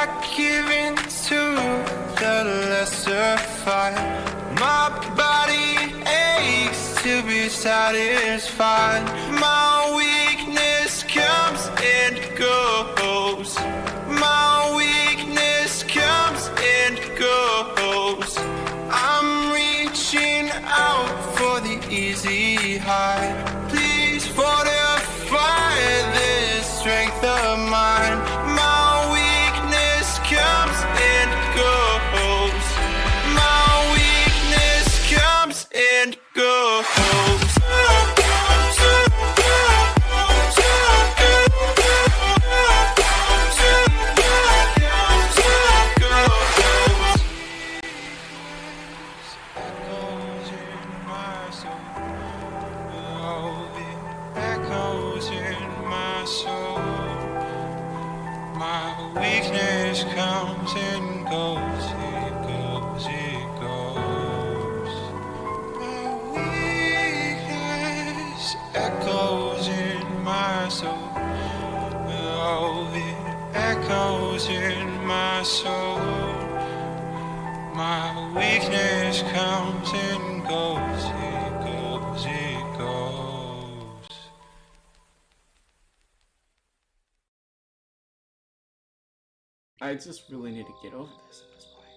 I give in to the lesser fight. My body aches to be satisfied. My weakness comes and goes. My weakness comes and goes. I'm reaching out for the easy high. Please fortify this strength of mine. My weakness comes and goes. My weakness comes and goes. Weakness comes and goes, it goes, it goes. My weakness echoes in my soul. Oh, it echoes in my soul. My weakness comes and goes, it goes, it goes. I just really need to get over this at this point.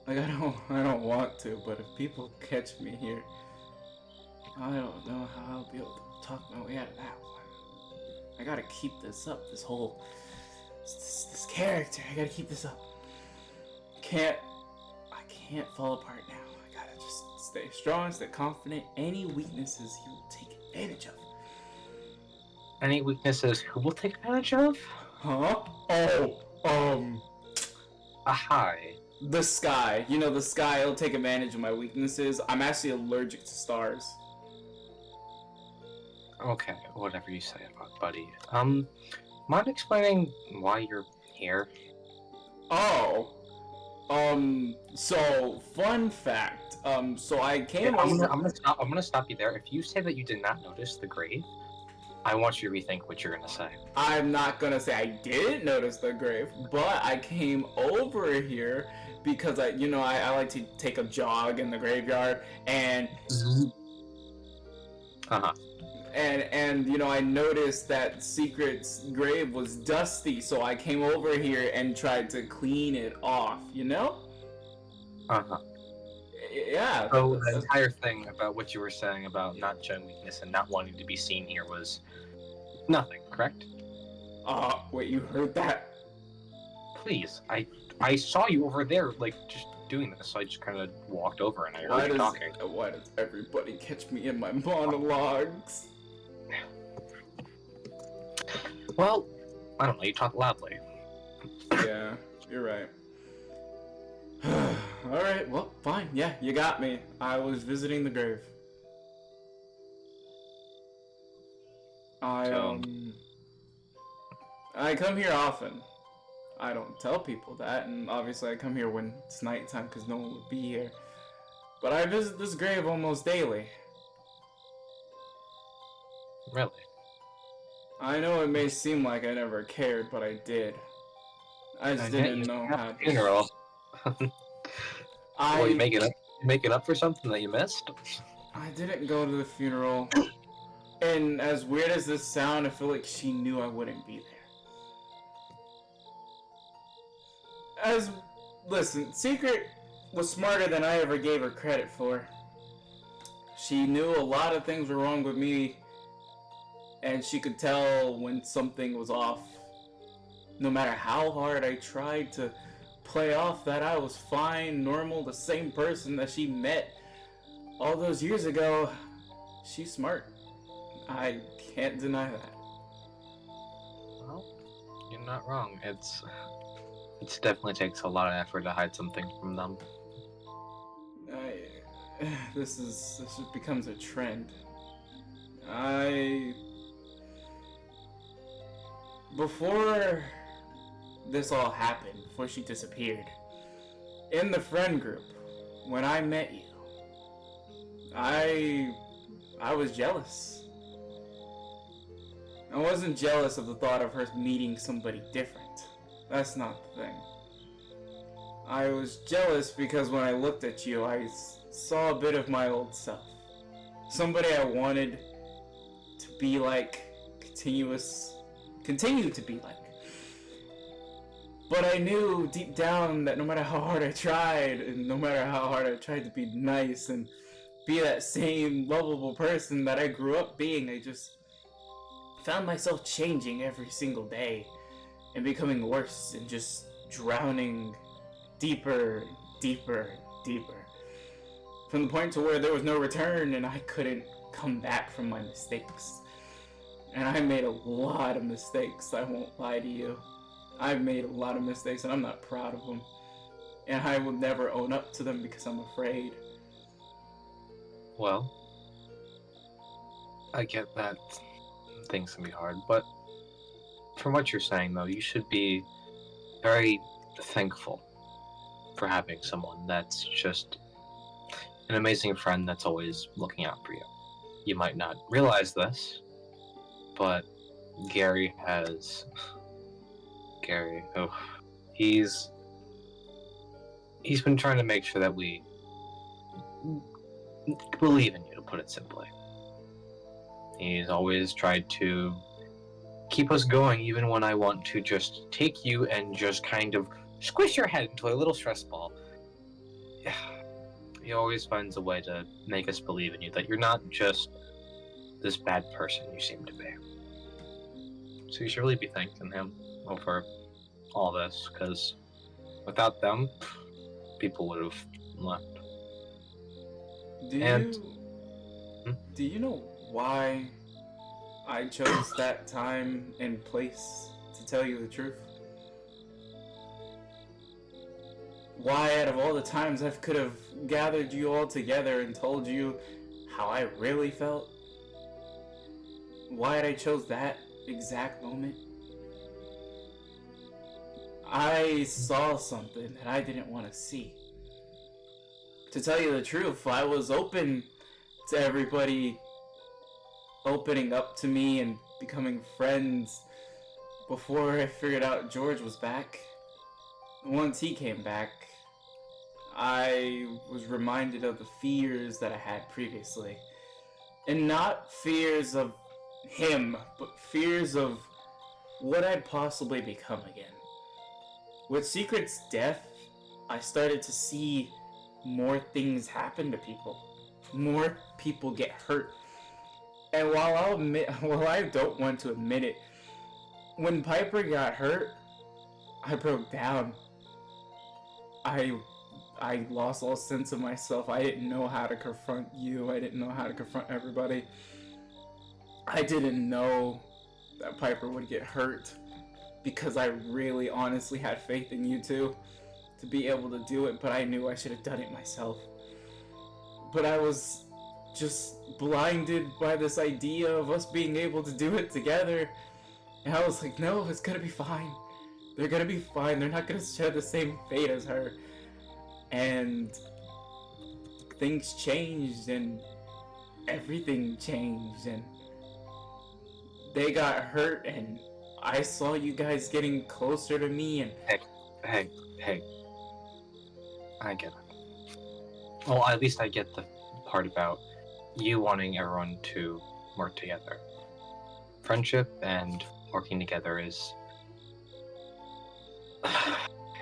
Like, I don't want to, but if people catch me here, I don't know how I'll be able to talk my way out of that one. I gotta keep this up, this this character, I gotta keep this up. I can't fall apart now. I gotta just stay strong, stay confident. Any weaknesses he will take advantage of. Any weaknesses who will take advantage of? Huh? A high. The sky. You know, the sky will take advantage of my weaknesses. I'm actually allergic to stars. Okay, whatever you say about it, buddy. Mind explaining why you're here? So fun fact. So I came. I'm gonna stop you there. If you say that you did not notice the grave, I want you to rethink what you're gonna say. I'm not gonna say I didn't notice the grave, but I came over here because I like to take a jog in the graveyard and. And I noticed that Secret's grave was dusty, so I came over here and tried to clean it off, Yeah. So the entire thing about what you were saying about not showing weakness and not wanting to be seen here was nothing, correct? Wait, you heard that? Please, I saw you over there, like, just doing this, so I just kind of walked over and I heard you talking. Why does everybody catch me in my monologues? Well, I don't know, you talk loudly. Yeah, you're right. Alright, well, fine. Yeah, you got me. I was visiting the grave. I come here often. I don't tell people that, and obviously I come here when it's nighttime because no one would be here. But I visit this grave almost daily. Really? I know it may seem like I never cared, but I did. I just didn't know how to. Funeral. Well, you make it up for something that you missed? I didn't go to the funeral. And as weird as this sounds, I feel like she knew I wouldn't be there. Listen, Secret was smarter than I ever gave her credit for. She knew a lot of things were wrong with me, and she could tell when something was off. No matter how hard I tried to play off that I was fine, normal, the same person that she met all those years ago, she's smart. I can't deny that. Well, you're not wrong. It definitely takes a lot of effort to hide something from them. This just becomes a trend. Before this all happened, before she disappeared, in the friend group, when I met you, I was jealous. I wasn't jealous of the thought of her meeting somebody different. That's not the thing. I was jealous because when I looked at you, I saw a bit of my old self. Somebody I wanted to be like, continue to be like. But I knew deep down that no matter how hard I tried, and no matter how hard I tried to be nice and be that same lovable person that I grew up being, I just found myself changing every single day and becoming worse and just drowning deeper, deeper, deeper. From the point to where there was no return and I couldn't come back from my mistakes. And I made a lot of mistakes, I won't lie to you. I've made a lot of mistakes and I'm not proud of them. And I will never own up to them because I'm afraid. Well, I get that things can be hard, but from what you're saying, though, you should be very thankful for having someone that's just an amazing friend that's always looking out for you. You might not realize this, but Gary, oh, he's been trying to make sure that we believe in you, to put it simply. He's always tried to keep us going, even when I want to just take you and just kind of squish your head into a little stress ball. He always finds a way to make us believe in you, that you're not just this bad person you seem to be. So you should really be thanking him over all this, because without them, people would have left. Do you know why I chose that time and place to tell you the truth? Why, out of all the times I could have gathered you all together and told you how I really felt? Why I chose that exact moment? I saw something that I didn't want to see. To tell you the truth, I was open to everybody opening up to me and becoming friends before I figured out George was back. Once he came back, I was reminded of the fears that I had previously. And not fears of him, but fears of what I'd possibly become again. With Secret's death, I started to see more things happen to people. More people get hurt. And while I don't want to admit it, when Piper got hurt, I broke down. I lost all sense of myself. I didn't know how to confront you. I didn't know how to confront everybody. I didn't know that Piper would get hurt because I really honestly had faith in you two to be able to do it, but I knew I should have done it myself. But I was just blinded by this idea of us being able to do it together. And I was like, no, it's gonna be fine. They're gonna be fine. They're not gonna share the same fate as her. And things changed and everything changed and they got hurt and I saw you guys getting closer to me and... Hey. I get it. Well, at least I get the part about you wanting everyone to work together. Friendship and working together is...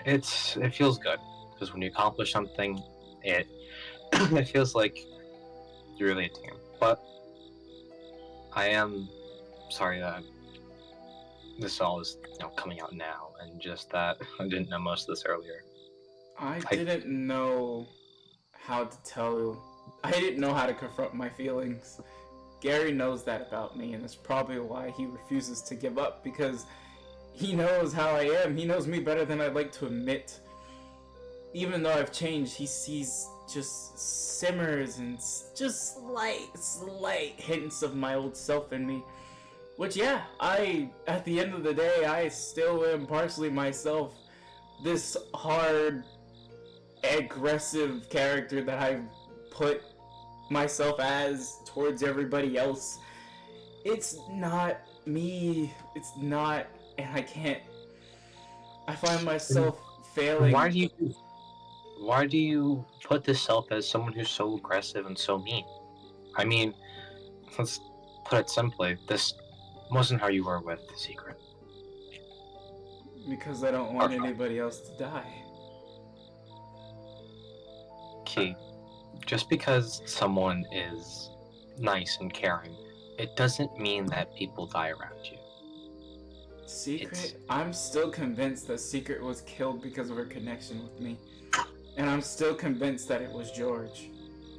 it feels good. Because when you accomplish something, it feels like you're really a team. But I am sorry that this all is coming out now, and just that I didn't know most of this earlier. I didn't know how to tell. I didn't know how to confront my feelings. Gary knows that about me, and that's probably why he refuses to give up, because he knows how I am. He knows me better than I'd like to admit. Even though I've changed, he sees just simmers and just slight hints of my old self in me. Which, yeah, at the end of the day, I still am partially myself. This hard, aggressive character that I've put myself as towards everybody else. It's not me. It's not, and I can't I find myself failing. Why do you put this self as someone who's so aggressive and so mean? I mean, let's put it simply, this wasn't how you were with the Secret. Because I don't want anybody else to die. Key, just because someone is nice and caring, it doesn't mean that people die around you. Secret? I'm still convinced that Secret was killed because of her connection with me. And I'm still convinced that it was George.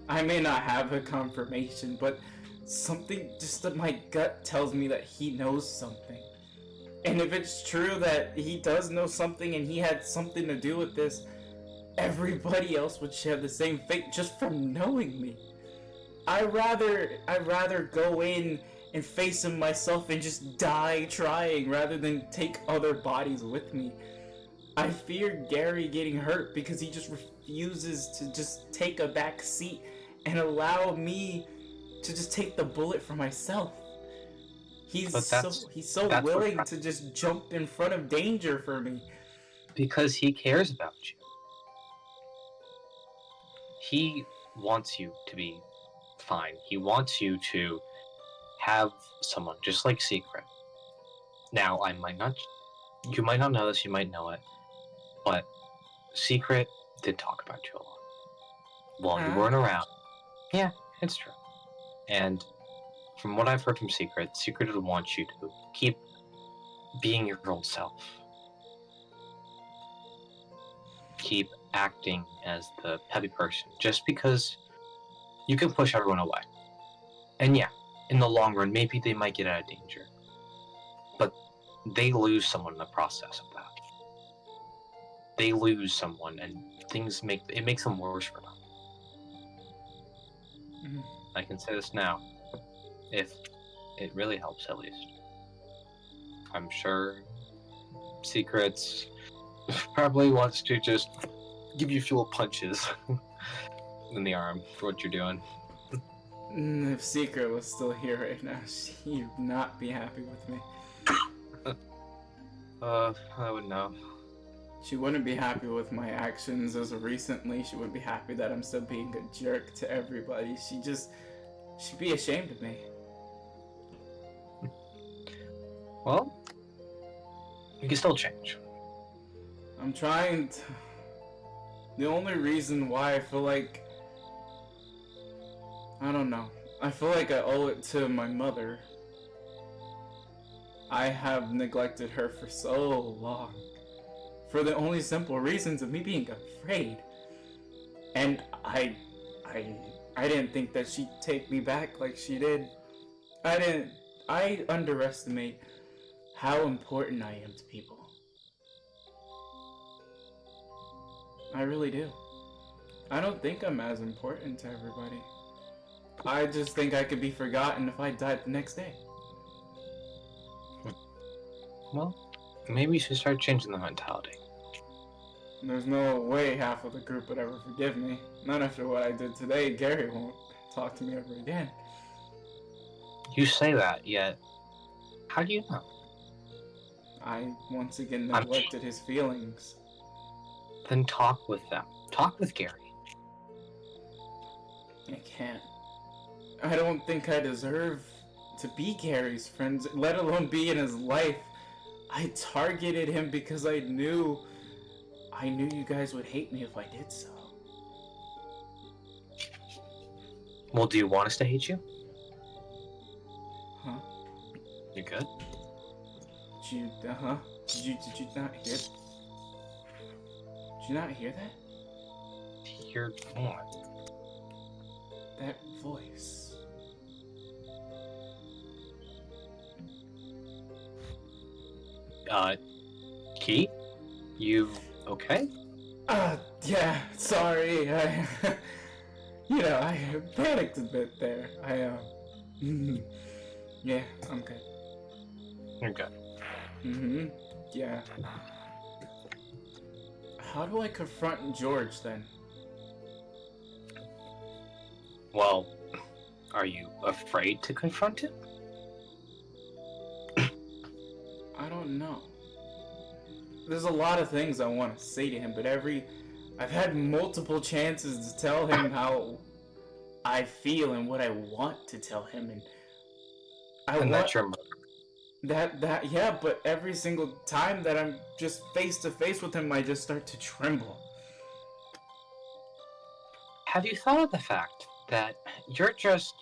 I may not have a confirmation, but something, just that my gut tells me that he knows something. And if it's true that he does know something and he had something to do with this, everybody else would share the same fate just from knowing me. I'd rather go in and face him myself and just die trying rather than take other bodies with me. I fear Gary getting hurt because he just refuses to just take a back seat and allow me to just take the bullet for myself. He's so willing to just jump in front of danger for me. Because he cares about you. He wants you to be fine. He wants you to have someone just like Secret. Now, you might not know this, you might know it, but Secret did talk about you a lot. While you weren't around. Yeah, it's true. And from what I've heard from Secret, Secret would want you to keep being your old self. Keep acting as the peppy person, just because you can push everyone away. And yeah, in the long run, maybe they might get out of danger. But they lose someone in the process of that. They lose someone, and it makes them worse for them. Mm-hmm. I can say this now, if it really helps, at least. I'm sure Secrets probably wants to just give you fuel punches in the arm for what you're doing. If Secret was still here right now, she'd not be happy with me. I would know. She wouldn't be happy with my actions as of recently. She wouldn't be happy that I'm still being a jerk to everybody. She'd be ashamed of me. Well, you can still change. I'm trying to... The only reason why I feel like... I don't know. I feel like I owe it to my mother. I have neglected her for so long. For the only simple reasons of me being afraid. And I didn't think that she'd take me back like she did. I underestimate how important I am to people. I really do. I don't think I'm as important to everybody. I just think I could be forgotten if I died the next day. Well, maybe you should start changing the mentality. There's no way half of the group would ever forgive me. Not after what I did today. Gary won't talk to me ever again. You say that, yet how do you know? I once again neglected his feelings. Then talk with them. Talk with Gary. I can't. I don't think I deserve to be Gary's friend, let alone be in his life. I targeted him because I knew you guys would hate me if I did so. Well, do you want us to hate you? Huh? You good? Did you not hear? Did you not hear that? Hear what? That voice. Key? You okay? Yeah, sorry. I panicked a bit there. Yeah, I'm good. You're good. Mm-hmm. Yeah. How do I confront George then? Well, are you afraid to confront him? I don't know. there's a lot of things I want to say to him, but I've had multiple chances to tell him how I feel and what I want to tell him, and I And want that's your mother. yeah, but every single time that I'm just face to face with him, I just start to tremble. Have you thought of the fact that you're just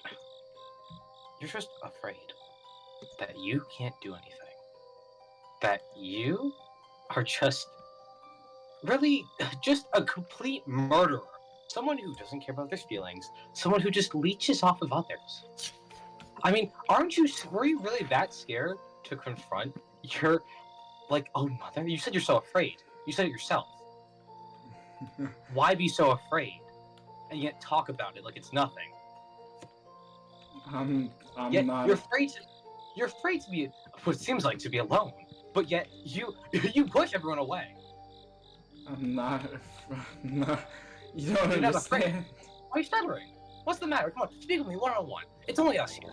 afraid that you can't do anything? That you are just really just a complete murderer. Someone who doesn't care about their feelings. Someone who just leeches off of others. I mean, were you really that scared to confront your, own mother? You said you're so afraid. You said it yourself. Why be so afraid? And yet talk about it like it's nothing. I'm Yet not. you're afraid to be what seems like to be alone. But yet you push everyone away. I'm not. I'm not. You don't You're not afraid. understand. Why are you stuttering? What's the matter? Come on, speak with me one-on-one. It's only us here.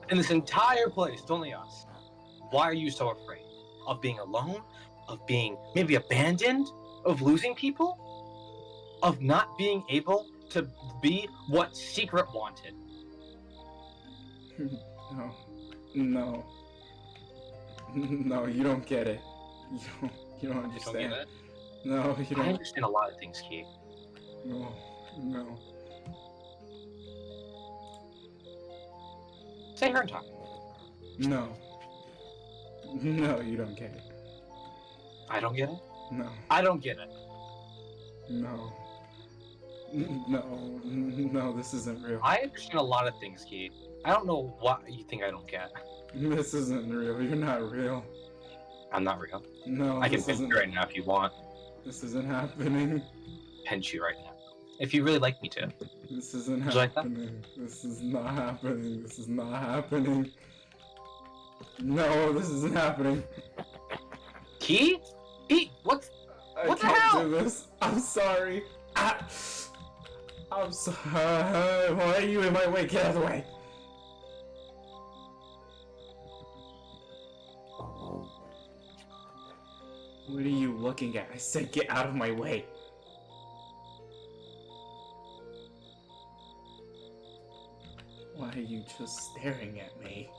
In this entire place, it's only us. Why are you so afraid? Of being alone? Of being maybe abandoned? Of losing people? Of not being able to be what Secret wanted? No. No. No, you don't get it. You don't understand. Don't get it? No, you I don't. understand a lot of things, Key. No. No. Stay here and talk. No. No, you don't get it. I don't get it? No. I don't get it. No. No. No, this isn't real. I understand a lot of things, Key. I don't know what you think I don't get. This isn't real. You're not real. I'm not real. No, I can this pinch isn't. you right now if you want. This isn't happening. Pinch you right now. If you really like me to. This isn't Would you like that? happening. This is not happening. This is not happening. No, this isn't happening. Key? Key, what I the can't hell? do this. I'm sorry. I'm sorry. Why are you in my way? Get out of the way. What are you looking at? I said get out of my way. Why are you just staring at me?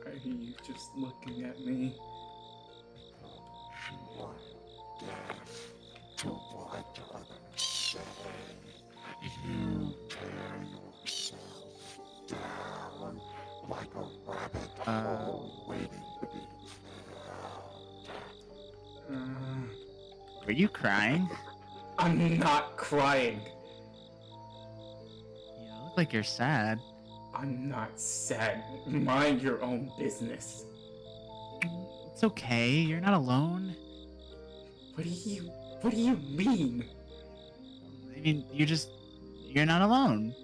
Why are you just looking at me? Were you crying? I'm not crying. You look like you're sad. I'm not sad. Mind your own business. It's okay. You're not alone. What do you mean? I mean, you're not alone.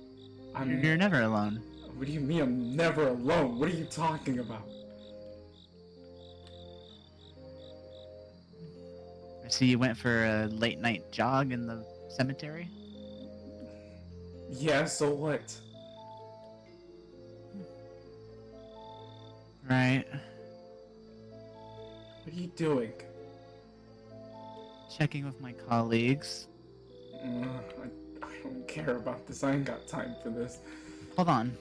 You're never alone. What do you mean I'm never alone? What are you talking about? I see you went for a late night jog in the cemetery. Yeah, so what? Right. What are you doing? Checking with my colleagues. I don't care about this. I ain't got time for this. Hold on.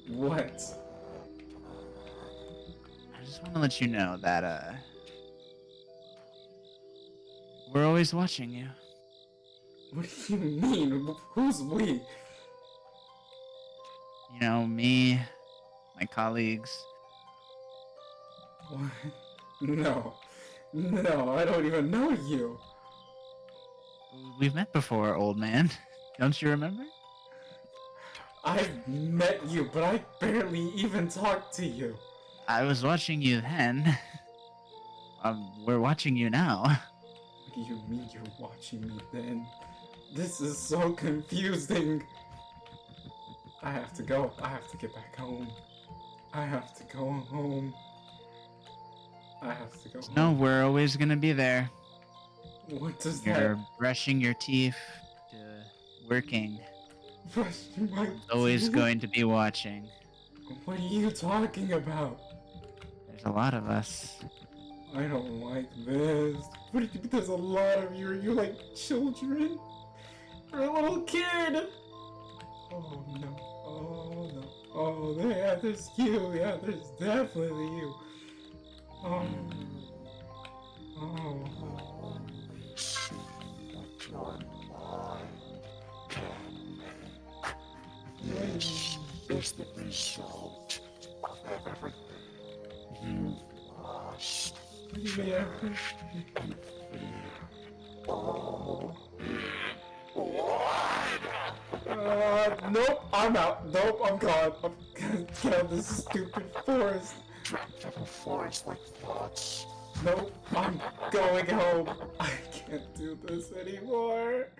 What? I just want to let you know that, we're always watching you. What do you mean? Who's we? You know, me, my colleagues. What? No. No, I don't even know you. We've met before, old man. Don't you remember? I've met you, but I barely even talked to you. I was watching you then. We're watching you now. What do you mean you're watching me then? This is so confusing. I have to go. I have to get back home. I have to go home. I have to go home. No, we're always gonna be there. What does You're brushing your teeth, to working. Brushing my Always teeth? going to be watching. What are you talking about? There's There's a lot of us. I don't like this. But there's a lot of you. Are you like children? You're a little kid. Oh no. Oh no. Oh yeah, there's you. Yeah, there's definitely you. Oh. Oh. Is the result of everything you lost. Yeah. Nope, I'm out. Nope, I'm gone. I'm gonna get out of this stupid forest. Trapped in a forest like thoughts. Nope, I'm going home. I can't do this anymore.